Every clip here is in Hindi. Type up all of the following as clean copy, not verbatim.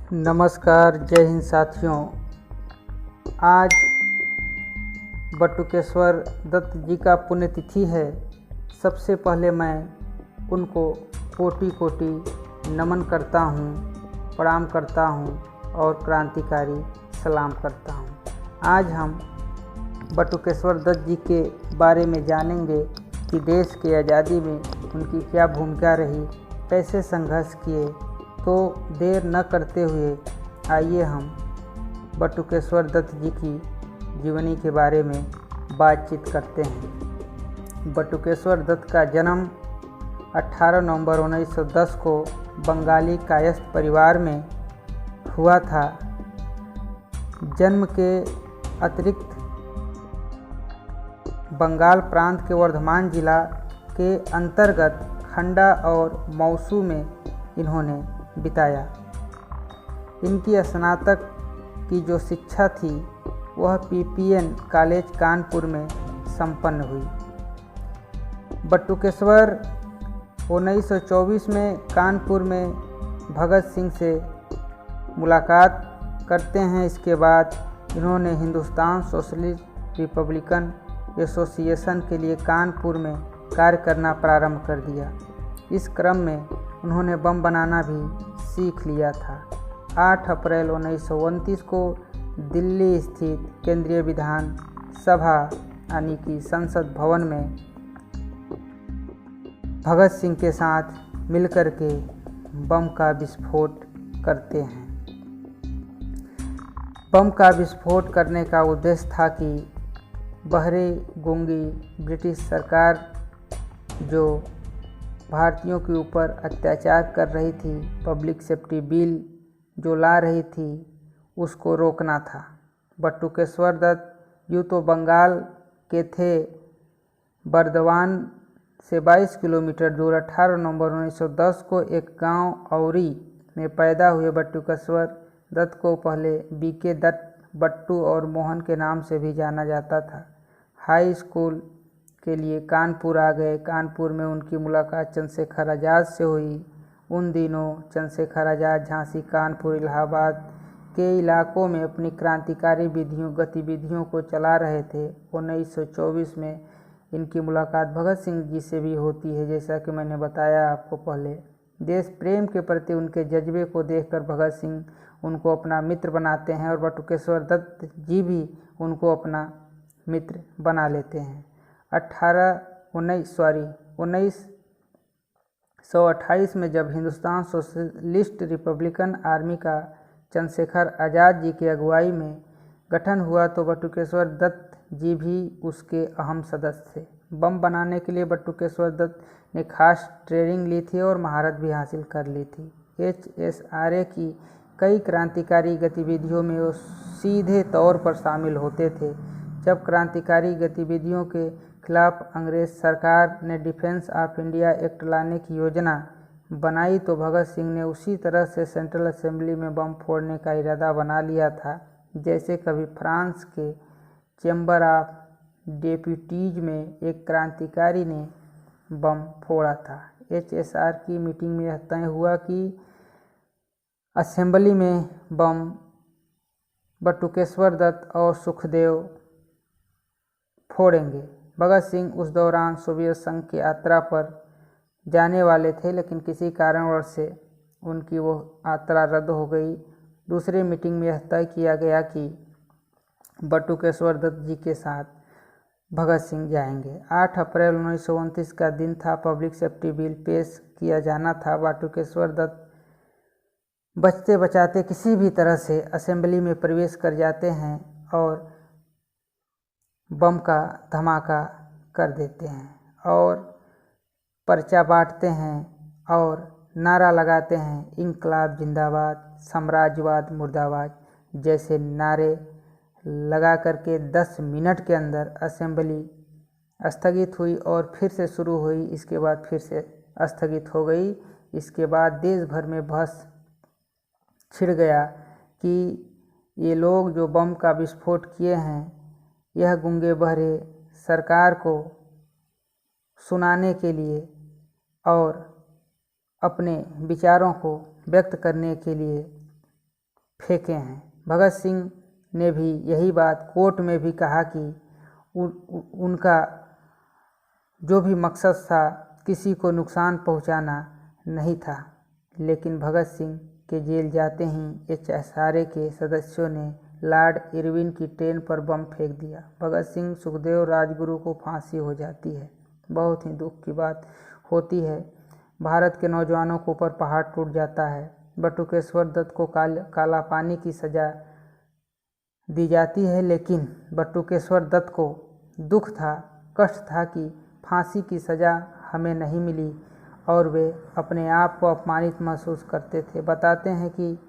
नमस्कार, जय हिंद साथियों। आज बटुकेश्वर दत्त जी का पुण्यतिथि है। सबसे पहले मैं उनको कोटि कोटि नमन करता हूँ, प्रणाम करता हूँ और क्रांतिकारी सलाम करता हूँ। आज हम बटुकेश्वर दत्त जी के बारे में जानेंगे कि देश की आज़ादी में उनकी क्या भूमिका रही, कैसे संघर्ष किए। तो देर न करते हुए आइए हम बटुकेश्वर दत्त जी की जीवनी के बारे में बातचीत करते हैं। बटुकेश्वर दत्त का जन्म 18 नवंबर 1910 को बंगाली कायस्थ परिवार में हुआ था। जन्म के अतिरिक्त बंगाल प्रांत के वर्धमान जिला के अंतर्गत खंडा और मौसू में इन्होंने बिताया। इनकी स्नातक की जो शिक्षा थी वह पीपीएन कॉलेज कानपुर में संपन्न हुई। बटुकेश्वर 1924 में कानपुर में भगत सिंह से मुलाकात करते हैं। इसके बाद इन्होंने हिंदुस्तान सोशलिस्ट रिपब्लिकन एसोसिएशन के लिए कानपुर में कार्य करना प्रारंभ कर दिया। इस क्रम में उन्होंने बम बनाना भी सीख लिया था। 8 अप्रैल 1929 को दिल्ली स्थित केंद्रीय विधान सभा यानी कि संसद भवन में भगत सिंह के साथ मिलकर के बम का विस्फोट करते हैं। बम का विस्फोट करने का उद्देश्य था कि बहरे गूंगी ब्रिटिश सरकार जो भारतीयों के ऊपर अत्याचार कर रही थी, पब्लिक सेफ्टी बिल जो ला रही थी, उसको रोकना था। बटुकेश्वर दत्त यूँ तो बंगाल के थे। बर्दवान से 22 किलोमीटर दूर 18 नवंबर 1910 को एक गांव औरी में पैदा हुए बटुकेश्वर दत्त को पहले बीके दत्त, बट्टू और मोहन के नाम से भी जाना जाता था। हाई स्कूल के लिए कानपुर आ गए। कानपुर में उनकी मुलाकात चंद्रशेखर आज़ाद से हुई। उन दिनों चंद्रशेखर आज़ाद झांसी, कानपुर, इलाहाबाद के इलाकों में अपनी क्रांतिकारी गतिविधियों को चला रहे थे। 1924 में इनकी मुलाकात भगत सिंह जी से भी होती है। जैसा कि मैंने बताया आपको पहले, देश प्रेम के प्रति उनके जज्बे को देखकर भगत सिंह उनको अपना मित्र बनाते हैं और बटुकेश्वर दत्त जी भी उनको अपना मित्र बना लेते हैं। 1928 में जब हिंदुस्तान सोशलिस्ट रिपब्लिकन आर्मी का चंद्रशेखर आज़ाद जी की अगुवाई में गठन हुआ तो बटुकेश्वर दत्त जी भी उसके अहम सदस्य थे। बम बनाने के लिए बटुकेश्वर दत्त ने खास ट्रेनिंग ली थी और महारत भी हासिल कर ली थी। HSRA की कई क्रांतिकारी गतिविधियों में वो सीधे तौर पर शामिल होते थे। जब क्रांतिकारी गतिविधियों के खिलाफ अंग्रेज सरकार ने डिफेंस ऑफ इंडिया एक्ट लाने की योजना बनाई तो भगत सिंह ने उसी तरह से सेंट्रल असेंबली में बम फोड़ने का इरादा बना लिया था, जैसे कभी फ्रांस के चैम्बर ऑफ डेप्यूटीज में एक क्रांतिकारी ने बम फोड़ा था। HSR की मीटिंग में यह तय हुआ कि असेंबली में बम बटुकेश्वर दत्त और सुखदेव फोड़ेंगे। भगत सिंह उस दौरान सोवियत संघ की यात्रा पर जाने वाले थे, लेकिन किसी कारणवश से उनकी वो यात्रा रद्द हो गई। दूसरे मीटिंग में यह तय किया गया कि बटुकेश्वर दत्त जी के साथ भगत सिंह जाएंगे। 8 अप्रैल 1929 का दिन था। पब्लिक सेफ्टी बिल पेश किया जाना था। बटुकेश्वर दत्त बचते बचाते किसी भी तरह से असेंबली में प्रवेश कर जाते हैं और बम का धमाका कर देते हैं और पर्चा बांटते हैं और नारा लगाते हैं, इंकलाब जिंदाबाद, साम्राज्यवाद मुर्दाबाद जैसे नारे लगा करके 10 मिनट के अंदर असेंबली स्थगित हुई और फिर से शुरू हुई। इसके बाद फिर से स्थगित हो गई। इसके बाद देश भर में बहस छिड़ गया कि ये लोग जो बम का विस्फोट किए हैं, यह गूंगे बहरे सरकार को सुनाने के लिए और अपने विचारों को व्यक्त करने के लिए फेंके हैं। भगत सिंह ने भी यही बात कोर्ट में भी कहा कि उनका जो भी मकसद था किसी को नुकसान पहुंचाना नहीं था। लेकिन भगत सिंह के जेल जाते ही एचएसआरए के सदस्यों ने लॉर्ड इरविन की ट्रेन पर बम फेंक दिया। भगत सिंह, सुखदेव, राजगुरु को फांसी हो जाती है। बहुत ही दुख की बात होती है। भारत के नौजवानों के ऊपर पहाड़ टूट जाता है। बटुकेश्वर दत्त को काला पानी की सज़ा दी जाती है, लेकिन बटुकेश्वर दत्त को दुख था, कष्ट था कि फांसी की सज़ा हमें नहीं मिली और वे अपने आप को अपमानित महसूस करते थे। बताते हैं कि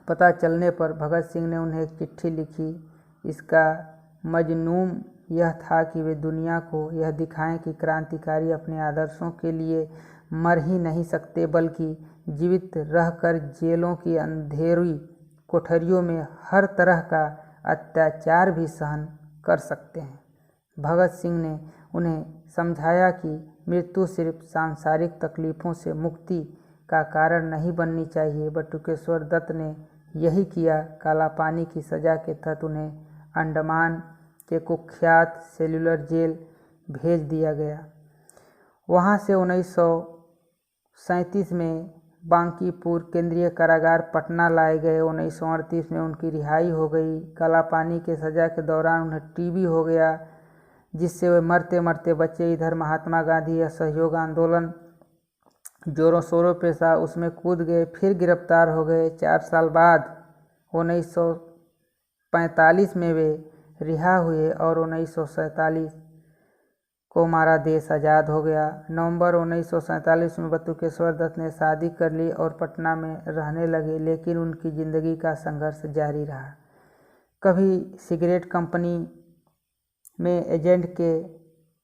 पता चलने पर भगत सिंह ने उन्हें एक चिट्ठी लिखी। इसका मजमून यह था कि वे दुनिया को यह दिखाएं कि क्रांतिकारी अपने आदर्शों के लिए मर ही नहीं सकते, बल्कि जीवित रहकर जेलों की अंधेरी कोठरियों में हर तरह का अत्याचार भी सहन कर सकते हैं। भगत सिंह ने उन्हें समझाया कि मृत्यु सिर्फ सांसारिक तकलीफ़ों से मुक्ति का कारण नहीं बननी चाहिए। बटुकेश्वर दत्त ने यही किया। काला पानी की सज़ा के तहत उन्हें अंडमान के कुख्यात सेलुलर जेल भेज दिया गया। वहां से 1937 में बांकीपुर केंद्रीय कारागार पटना लाए गए। 1938 में उनकी रिहाई हो गई। काला पानी के सज़ा के दौरान उन्हें टीबी हो गया, जिससे वे मरते मरते बचे। इधर महात्मा गांधी असहयोग आंदोलन जोरों शोरों पे था, उसमें कूद गए, फिर गिरफ्तार हो गए। 4 साल बाद 1945 में वे रिहा हुए और 1947 को हमारा देश आज़ाद हो गया। नवंबर 1947 में बटुकेश्वर दत्त ने शादी कर ली और पटना में रहने लगे, लेकिन उनकी ज़िंदगी का संघर्ष जारी रहा। कभी सिगरेट कंपनी में एजेंट के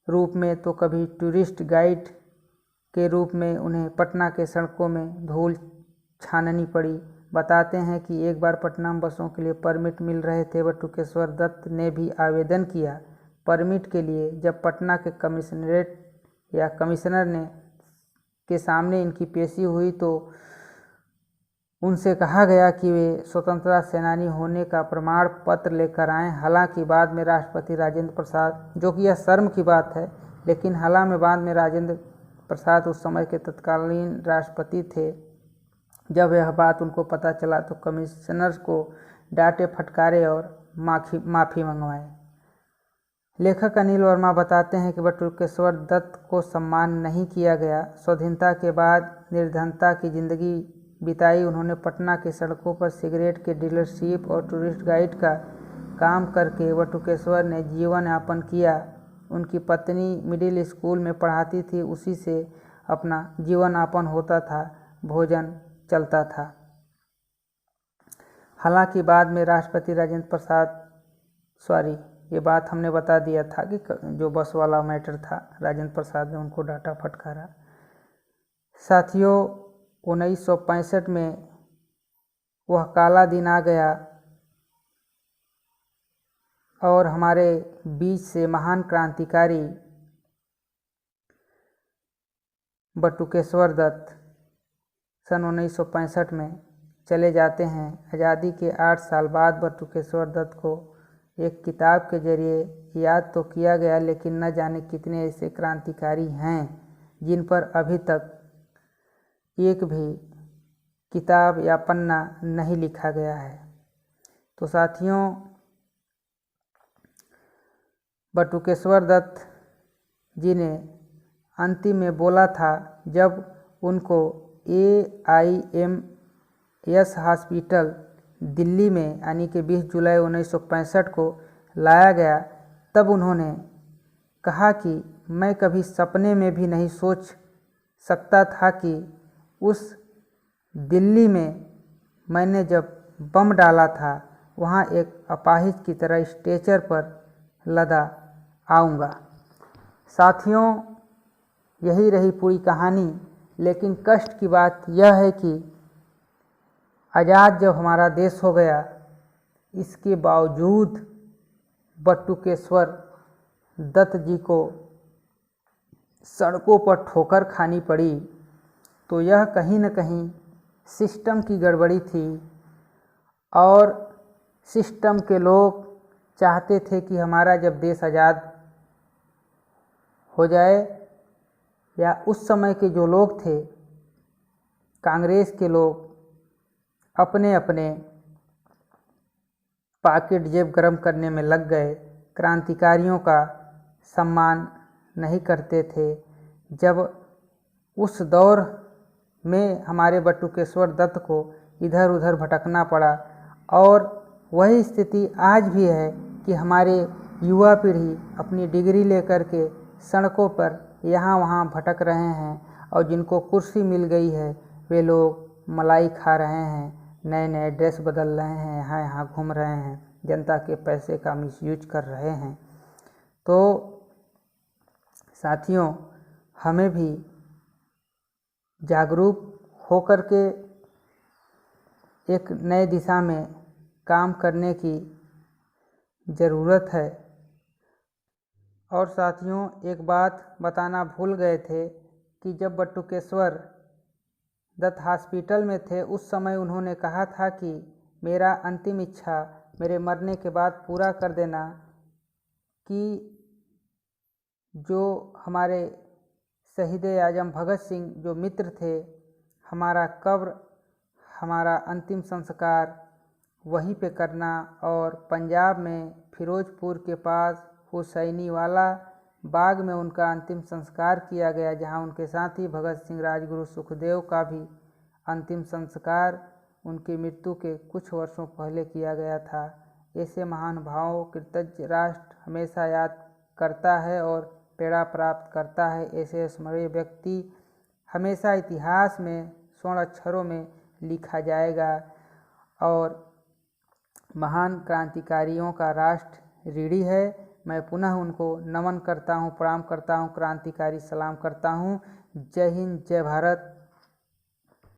रूप में तो कभी टूरिस्ट गाइड के रूप में उन्हें पटना के सड़कों में धूल छाननी पड़ी। बताते हैं कि एक बार पटना में बसों के लिए परमिट मिल रहे थे। बटुकेश्वर दत्त ने भी आवेदन किया परमिट के लिए। जब पटना के कमिश्नरेट या कमिश्नर ने के सामने इनकी पेशी हुई तो उनसे कहा गया कि वे स्वतंत्रता सेनानी होने का प्रमाण पत्र लेकर आएं। हालांकि बाद में राष्ट्रपति राजेंद्र प्रसाद, जो कि यह शर्म की बात है, लेकिन हालांकि बाद में राजेंद्र प्रसाद उस समय के तत्कालीन राष्ट्रपति थे, जब यह बात उनको पता चला तो कमिश्नर को डांटे, फटकारे और माफ़ी मंगवाए। लेखक अनिल वर्मा बताते हैं कि बटुकेश्वर दत्त को सम्मान नहीं किया गया। स्वाधीनता के बाद निर्धनता की जिंदगी बिताई उन्होंने। पटना की सड़कों पर सिगरेट के डीलरशिप और टूरिस्ट गाइड का काम करके बटुकेश्वर ने जीवन यापन किया। उनकी पत्नी मिडिल स्कूल में पढ़ाती थी, उसी से अपना जीवन यापन होता था, भोजन चलता था। हालांकि बाद में राष्ट्रपति राजेंद्र प्रसाद, ये बात हमने बता दिया था कि जो बस वाला मैटर था, राजेंद्र प्रसाद ने उनको डांटा, फटकारा। साथियों, 1965 में वह काला दिन आ गया और हमारे बीच से महान क्रांतिकारी बटुकेश्वर दत्त सन 1965 में चले जाते हैं। आज़ादी के 8 साल बाद बटुकेश्वर दत्त को एक किताब के जरिए याद तो किया गया, लेकिन न जाने कितने ऐसे क्रांतिकारी हैं जिन पर अभी तक एक भी किताब या पन्ना नहीं लिखा गया है। तो साथियों, बटुकेश्वर दत्त जी ने अंतिम में बोला था, जब उनको AIMS हॉस्पिटल दिल्ली में यानी कि 20 जुलाई 1965 को लाया गया, तब उन्होंने कहा कि मैं कभी सपने में भी नहीं सोच सकता था कि उस दिल्ली में मैंने जब बम डाला था, वहाँ एक अपाहिज की तरह स्ट्रेचर पर लदा आऊँगा। साथियों, यही रही पूरी कहानी। लेकिन कष्ट की बात यह है कि आज़ाद जब हमारा देश हो गया, इसके बावजूद बटुकेश्वर दत्त जी को सड़कों पर ठोकर खानी पड़ी। तो यह कहीं न कहीं सिस्टम की गड़बड़ी थी। और सिस्टम के लोग चाहते थे कि हमारा जब देश आज़ाद हो जाए, या उस समय के जो लोग थे कांग्रेस के लोग अपने अपने पॉकेट जेब गरम करने में लग गए, क्रांतिकारियों का सम्मान नहीं करते थे। जब उस दौर में हमारे बटुकेश्वर दत्त को इधर उधर भटकना पड़ा, और वही स्थिति आज भी है कि हमारे युवा पीढ़ी अपनी डिग्री लेकर के सड़कों पर यहाँ वहाँ भटक रहे हैं, और जिनको कुर्सी मिल गई है वे लोग मलाई खा रहे हैं, नए नए ड्रेस बदल रहे हैं, यहाँ यहाँ घूम रहे हैं, जनता के पैसे का मिसयूज कर रहे हैं। तो साथियों, हमें भी जागरूक होकर के एक नए दिशा में काम करने की ज़रूरत है। और साथियों, एक बात बताना भूल गए थे कि जब बटुकेश्वर दत्त हॉस्पिटल में थे उस समय उन्होंने कहा था कि मेरा अंतिम इच्छा मेरे मरने के बाद पूरा कर देना कि जो हमारे शहीद आजम भगत सिंह जो मित्र थे, हमारा कब्र, हमारा अंतिम संस्कार वहीं पे करना, और पंजाब में फिरोजपुर के पास हुसैनी वाला बाग में उनका अंतिम संस्कार किया गया, जहां उनके साथी भगत सिंह, राजगुरु सुखदेव का भी अंतिम संस्कार उनकी मृत्यु के कुछ वर्षों पहले किया गया था। ऐसे महान भावों कृतज्ञ राष्ट्र हमेशा याद करता है और पीड़ा प्राप्त करता है। ऐसे स्मरणीय व्यक्ति हमेशा इतिहास में स्वर्ण अक्षरों में लिखा जाएगा, और महान क्रांतिकारियों का राष्ट्र ऋणी है। मैं पुनः उनको नमन करता हूँ, प्रणाम करता हूँ, क्रांतिकारी सलाम करता हूँ। जय हिंद, जय भारत।